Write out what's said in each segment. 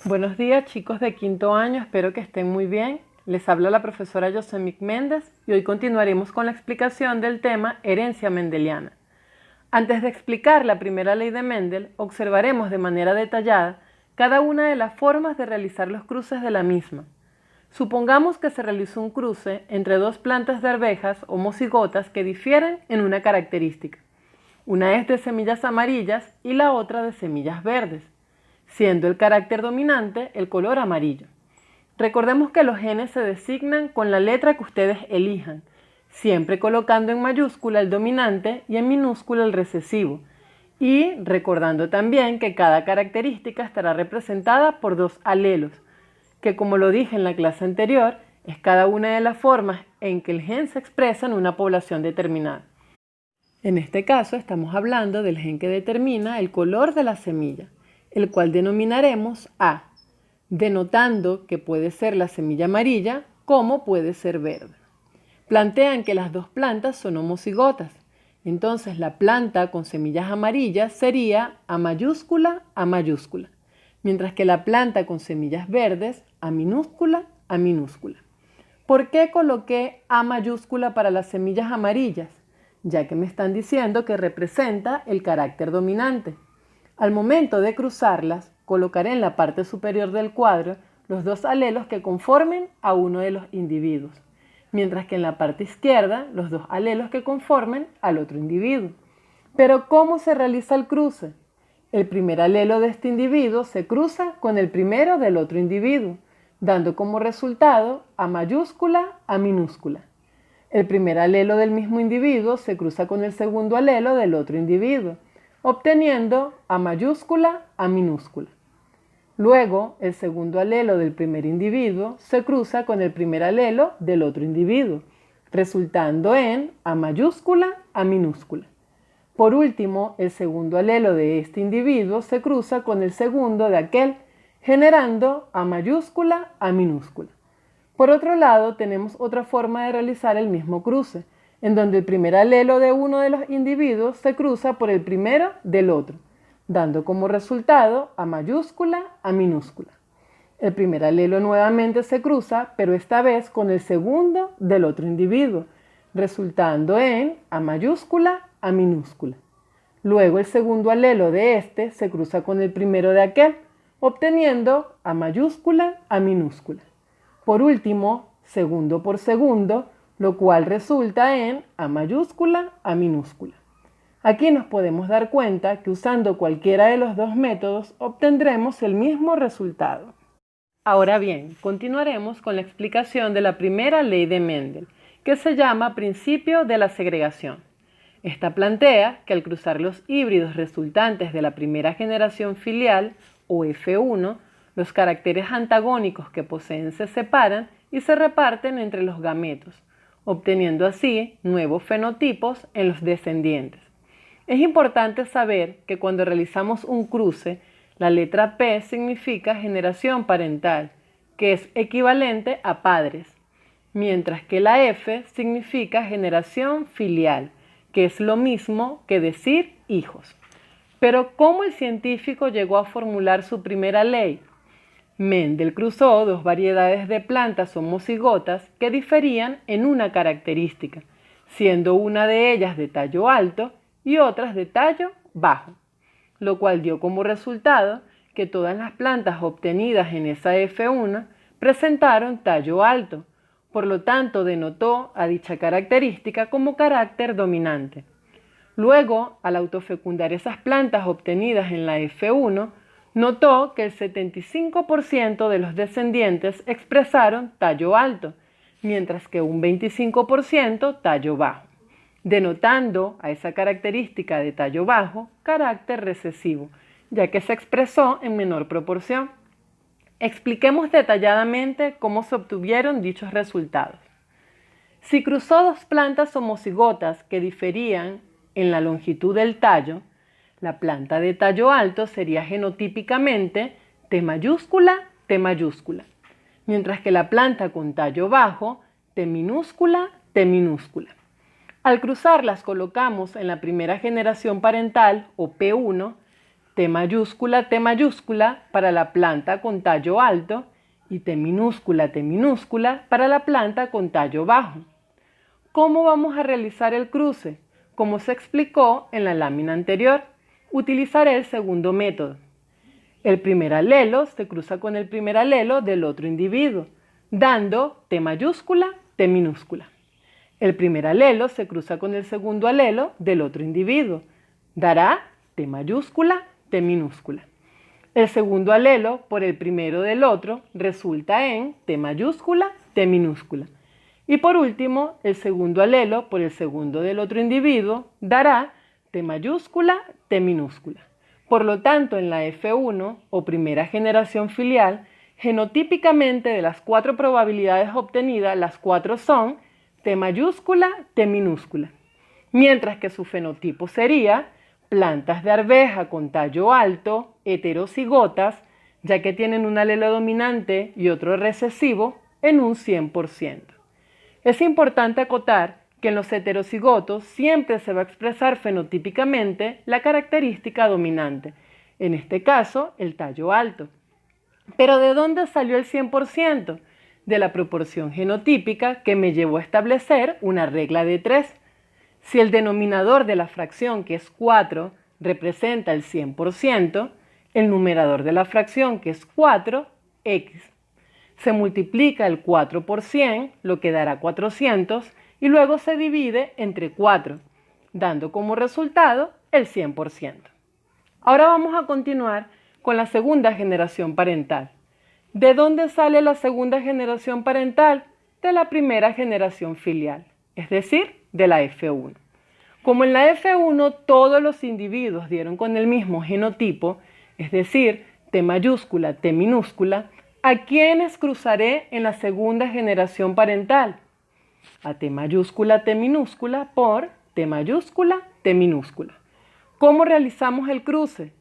Buenos días, chicos de quinto año, espero que estén muy bien. Les habla la profesora Yosemic Méndez y hoy continuaremos con la explicación del tema herencia mendeliana. Antes de explicar la primera ley de Mendel, observaremos de manera detallada cada una de las formas de realizar los cruces de la misma. Supongamos que se realizó un cruce entre dos plantas de arvejas homocigotas que difieren en una característica. Una es de semillas amarillas y la otra de semillas verdes, siendo el carácter dominante el color amarillo. Recordemos que los genes se designan con la letra que ustedes elijan, siempre colocando en mayúscula el dominante y en minúscula el recesivo, y recordando también que cada característica estará representada por dos alelos, que como lo dije en la clase anterior, es cada una de las formas en que el gen se expresa en una población determinada. En este caso estamos hablando del gen que determina el color de la semilla, el cual denominaremos A, denotando que puede ser la semilla amarilla como puede ser verde. Plantean que las dos plantas son homocigotas, entonces la planta con semillas amarillas sería A mayúscula, A mayúscula, mientras que la planta con semillas verdes A minúscula, A minúscula. ¿Por qué coloqué A mayúscula para las semillas amarillas? Ya que me están diciendo que representa el carácter dominante. Al momento de cruzarlas, colocaré en la parte superior del cuadro los dos alelos que conformen a uno de los individuos, mientras que en la parte izquierda los dos alelos que conformen al otro individuo. Pero ¿cómo se realiza el cruce? El primer alelo de este individuo se cruza con el primero del otro individuo, dando como resultado A mayúscula, A minúscula. El primer alelo del mismo individuo se cruza con el segundo alelo del otro individuo, obteniendo A mayúscula, A minúscula. Luego, el segundo alelo del primer individuo se cruza con el primer alelo del otro individuo, resultando en A mayúscula, A minúscula. Por último, el segundo alelo de este individuo se cruza con el segundo de aquel, generando A mayúscula, A minúscula. Por otro lado, tenemos otra forma de realizar el mismo cruce, en donde el primer alelo de uno de los individuos se cruza por el primero del otro, dando como resultado A mayúscula, A minúscula. El primer alelo nuevamente se cruza, pero esta vez con el segundo del otro individuo, resultando en A mayúscula, A minúscula. Luego el segundo alelo de este se cruza con el primero de aquel, obteniendo A mayúscula, A minúscula. Por último, segundo por segundo, lo cual resulta en A mayúscula, A minúscula. Aquí nos podemos dar cuenta que usando cualquiera de los dos métodos obtendremos el mismo resultado. Ahora bien, continuaremos con la explicación de la primera ley de Mendel, que se llama principio de la segregación. Esta plantea que al cruzar los híbridos resultantes de la primera generación filial, o F1, los caracteres antagónicos que poseen se separan y se reparten entre los gametos, obteniendo así nuevos fenotipos en los descendientes. Es importante saber que cuando realizamos un cruce, la letra P significa generación parental, que es equivalente a padres, mientras que la F significa generación filial, que es lo mismo que decir hijos. Pero ¿cómo el científico llegó a formular su primera ley? Mendel cruzó dos variedades de plantas homocigotas que diferían en una característica, siendo una de ellas de tallo alto y otras de tallo bajo, lo cual dio como resultado que todas las plantas obtenidas en esa F1 presentaron tallo alto, por lo tanto denotó a dicha característica como carácter dominante. Luego, al autofecundar esas plantas obtenidas en la F1, notó que el 75% de los descendientes expresaron tallo alto, mientras que un 25% tallo bajo, denotando a esa característica de tallo bajo carácter recesivo, ya que se expresó en menor proporción. Expliquemos detalladamente cómo se obtuvieron dichos resultados. Si cruzó dos plantas homocigotas que diferían en la longitud del tallo, la planta de tallo alto sería genotípicamente T mayúscula, T mayúscula, mientras que la planta con tallo bajo, T minúscula, T minúscula. Al cruzarlas colocamos en la primera generación parental, o P1, T mayúscula para la planta con tallo alto y T minúscula para la planta con tallo bajo. ¿Cómo vamos a realizar el cruce? Como se explicó en la lámina anterior, utilizaré el segundo método. El primer alelo se cruza con el primer alelo del otro individuo, dando T mayúscula, T minúscula. El primer alelo se cruza con el segundo alelo del otro individuo, dará T mayúscula, T minúscula. El segundo alelo por el primero del otro resulta en T mayúscula, T minúscula. Y por último, el segundo alelo por el segundo del otro individuo dará T mayúscula, T minúscula. Por lo tanto, en la F1 o primera generación filial, genotípicamente de las 4 probabilidades obtenidas, las 4 son T mayúscula, T minúscula. Mientras que su fenotipo sería plantas de arveja con tallo alto, heterocigotas, ya que tienen un alelo dominante y otro recesivo, en un 100%. Es importante acotar que en los heterocigotos siempre se va a expresar fenotípicamente la característica dominante, en este caso el tallo alto. ¿Pero de dónde salió el 100%? De la proporción genotípica que me llevó a establecer una regla de 3. Si el denominador de la fracción, que es 4, representa el 100%, el numerador de la fracción, que es 4, x. Se multiplica el 4 por 100, lo que dará 400, y luego se divide entre 4, dando como resultado el 100%. Ahora vamos a continuar con la segunda generación parental. ¿De dónde sale la segunda generación parental? De la primera generación filial, es decir, de la F1. Como en la F1 todos los individuos dieron con el mismo genotipo, es decir, T mayúscula, T minúscula, ¿a quiénes cruzaré en la segunda generación parental? A T mayúscula, T minúscula por T mayúscula, T minúscula. ¿Cómo realizamos el cruce?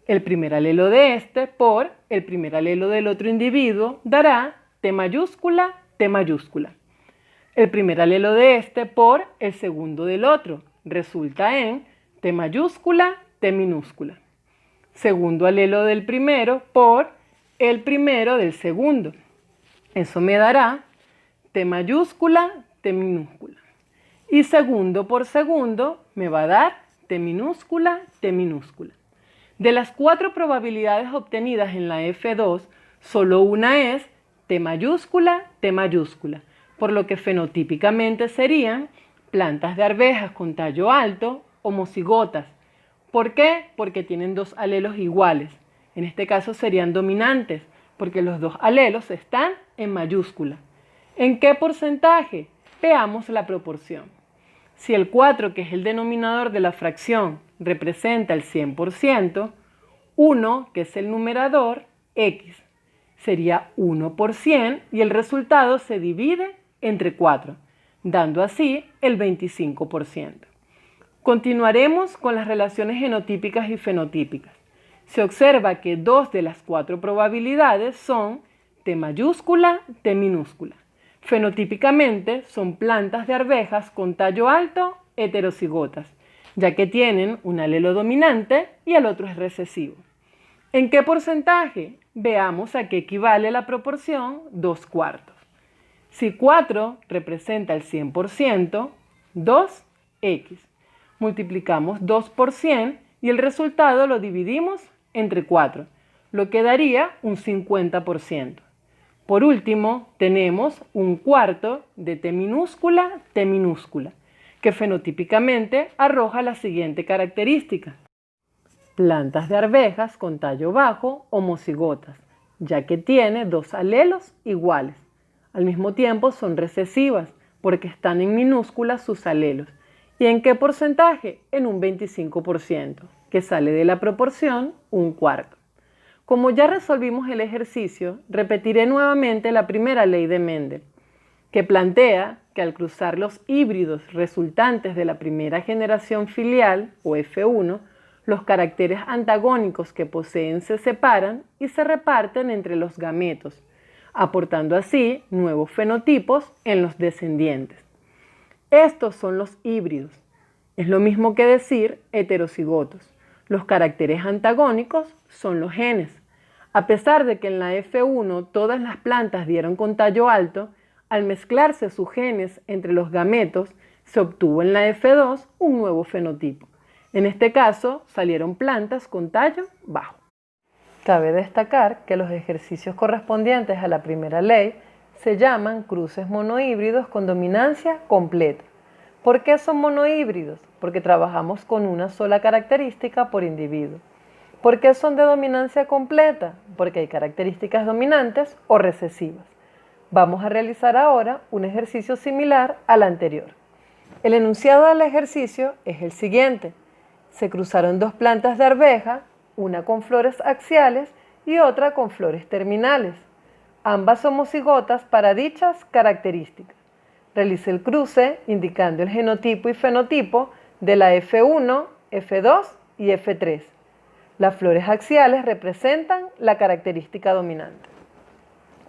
El primer alelo de este por el primer alelo del otro individuo dará T mayúscula, T mayúscula. El primer alelo de este por el segundo del otro resulta en T mayúscula, T minúscula. Segundo alelo del primero por el primero del segundo. Eso me dará T mayúscula, T minúscula. Y segundo por segundo me va a dar T minúscula, T minúscula. De las 4 probabilidades obtenidas en la F2, solo una es T mayúscula, T mayúscula, por lo que fenotípicamente serían plantas de arvejas con tallo alto, homocigotas. ¿Por qué? Porque tienen 2 alelos iguales. En este caso serían dominantes, porque los 2 alelos están en mayúscula. ¿En qué porcentaje? Veamos la proporción. Si el 4, que es el denominador de la fracción, representa el 100%, 1, que es el numerador, x, sería 1 por 100 y el resultado se divide entre 4, dando así el 25%. Continuaremos con las relaciones genotípicas y fenotípicas. Se observa que 2 de las 4 probabilidades son T mayúscula, T minúscula. Fenotípicamente son plantas de arvejas con tallo alto, heterocigotas, ya que tienen un alelo dominante y el otro es recesivo. ¿En qué porcentaje? Veamos a qué equivale la proporción 2/4. Si 4 representa el 100%, 2x. Multiplicamos 2 por 100 y el resultado lo dividimos entre 4, lo que daría un 50%. Por último, tenemos 1/4 de T minúscula, T minúscula, que fenotípicamente arroja la siguiente característica. Plantas de arvejas con tallo bajo, homocigotas, ya que tiene 2 alelos iguales. Al mismo tiempo son recesivas, porque están en minúsculas sus alelos. ¿Y en qué porcentaje? En un 25%, que sale de la proporción 1/4. Como ya resolvimos el ejercicio, repetiré nuevamente la primera ley de Mendel, que plantea que al cruzar los híbridos resultantes de la primera generación filial, o F1, los caracteres antagónicos que poseen se separan y se reparten entre los gametos, aportando así nuevos fenotipos en los descendientes. Estos son los híbridos. Es lo mismo que decir heterocigotos. Los caracteres antagónicos son los genes. A pesar de que en la F1 todas las plantas dieron con tallo alto, al mezclarse sus genes entre los gametos, se obtuvo en la F2 un nuevo fenotipo. En este caso, salieron plantas con tallo bajo. Cabe destacar que los ejercicios correspondientes a la primera ley se llaman cruces monohíbridos con dominancia completa. ¿Por qué son monohíbridos? Porque trabajamos con una sola característica por individuo. ¿Por qué son de dominancia completa? Porque hay características dominantes o recesivas. Vamos a realizar ahora un ejercicio similar al anterior. El enunciado del ejercicio es el siguiente. Se cruzaron dos plantas de arveja, una con flores axiales y otra con flores terminales. Ambas homocigotas para dichas características. Realice el cruce indicando el genotipo y fenotipo de la F1, F2 y F3. Las flores axiales representan la característica dominante.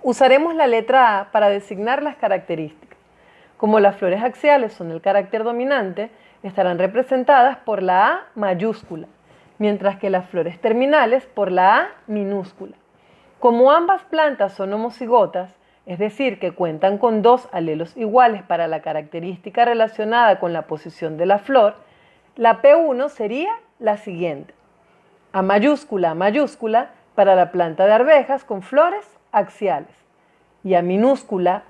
Usaremos la letra A para designar las características. Como las flores axiales son el carácter dominante, estarán representadas por la A mayúscula, mientras que las flores terminales por la A minúscula. Como ambas plantas son homocigotas, es decir, que cuentan con dos alelos iguales para la característica relacionada con la posición de la flor, la P1 sería la siguiente. A mayúscula para la planta de arvejas con flores axiales y A minúscula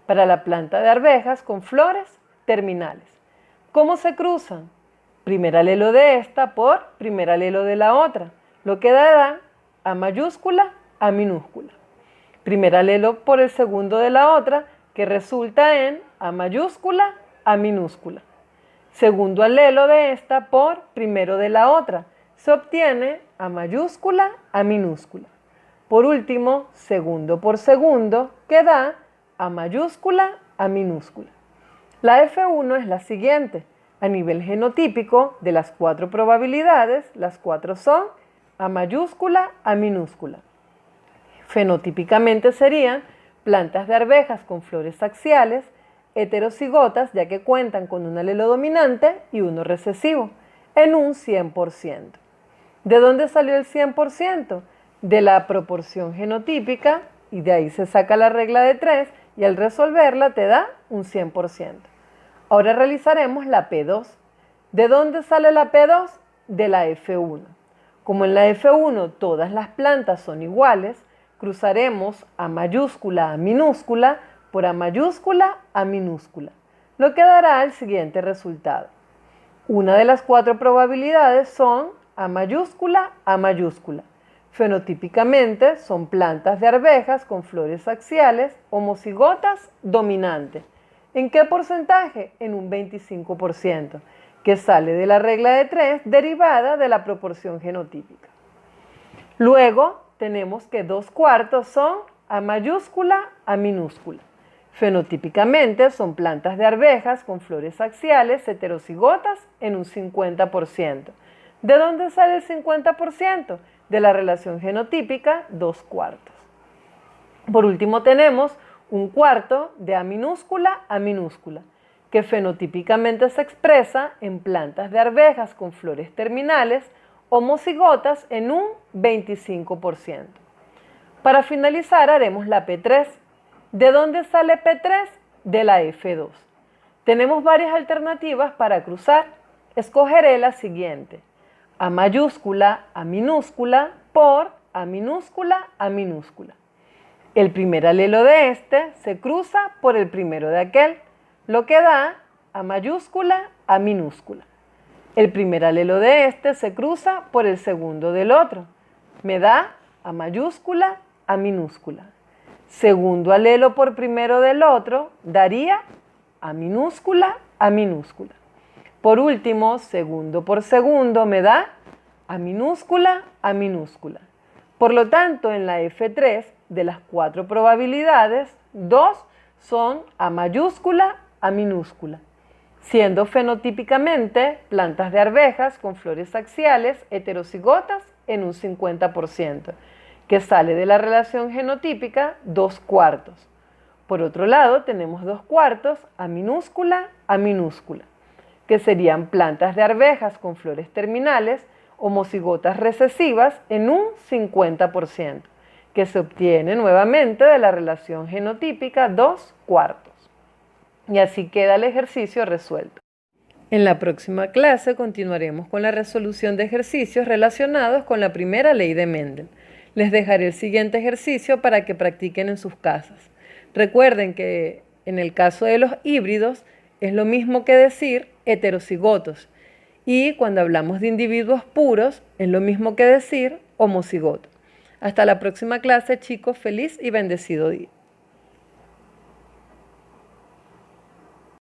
para la planta de arvejas con flores terminales. ¿Cómo se cruzan? Primer alelo de esta por primer alelo de la otra, lo que dará A mayúscula, A minúscula. Primer alelo por el segundo de la otra, que resulta en A mayúscula, A minúscula. Segundo alelo de esta por primero de la otra, se obtiene A mayúscula, A minúscula. Por último, segundo por segundo, que da A mayúscula, A minúscula. La F1 es la siguiente. A nivel genotípico, de las 4 probabilidades, las 4 son A mayúscula, A minúscula. Fenotípicamente serían plantas de arvejas con flores axiales, heterocigotas, ya que cuentan con un alelo dominante y uno recesivo, en un 100%. ¿De dónde salió el 100%? De la proporción genotípica, y de ahí se saca la regla de 3, y al resolverla te da un 100%. Ahora realizaremos la P2. ¿De dónde sale la P2? De la F1. Como en la F1 todas las plantas son iguales, cruzaremos A mayúscula, A minúscula por A mayúscula, A minúscula, lo que dará el siguiente resultado. Una de las 4 probabilidades son A mayúscula, A mayúscula. Fenotípicamente son plantas de arvejas con flores axiales, homocigotas, dominantes. ¿En qué porcentaje? En un 25%, que sale de la regla de 3 derivada de la proporción genotípica. Luego tenemos que 2/4 son A mayúscula, A minúscula. Fenotípicamente son plantas de arvejas con flores axiales, heterocigotas en un 50%. ¿De dónde sale el 50%? De la relación genotípica 2/4. Por último tenemos 1/4 de A minúscula, A minúscula, que fenotípicamente se expresa en plantas de arvejas con flores terminales, homocigotas en un 25%. Para finalizar haremos la P3. ¿De dónde sale P3? De la F2. Tenemos varias alternativas para cruzar. Escogeré la siguiente. A mayúscula, A minúscula por A minúscula, A minúscula. El primer alelo de este se cruza por el primero de aquel, lo que da A mayúscula, A minúscula. El primer alelo de este se cruza por el segundo del otro. Me da A mayúscula, A minúscula. Segundo alelo por primero del otro daría A minúscula, A minúscula. Por último, segundo por segundo me da A minúscula, A minúscula. Por lo tanto, en la F3, de las 4 probabilidades, 2 son A mayúscula, A minúscula, siendo fenotípicamente plantas de arvejas con flores axiales heterocigotas en un 50%, que sale de la relación genotípica 2/4. Por otro lado, tenemos 2/4 A minúscula, A minúscula, que serían plantas de arvejas con flores terminales homocigotas recesivas en un 50%, que se obtiene nuevamente de la relación genotípica 2/4. Y así queda el ejercicio resuelto. En la próxima clase continuaremos con la resolución de ejercicios relacionados con la primera ley de Mendel. Les dejaré el siguiente ejercicio para que practiquen en sus casas. Recuerden que en el caso de los híbridos es lo mismo que decir heterocigotos, y cuando hablamos de individuos puros es lo mismo que decir homocigoto. Hasta la próxima clase, chicos. Feliz y bendecido día.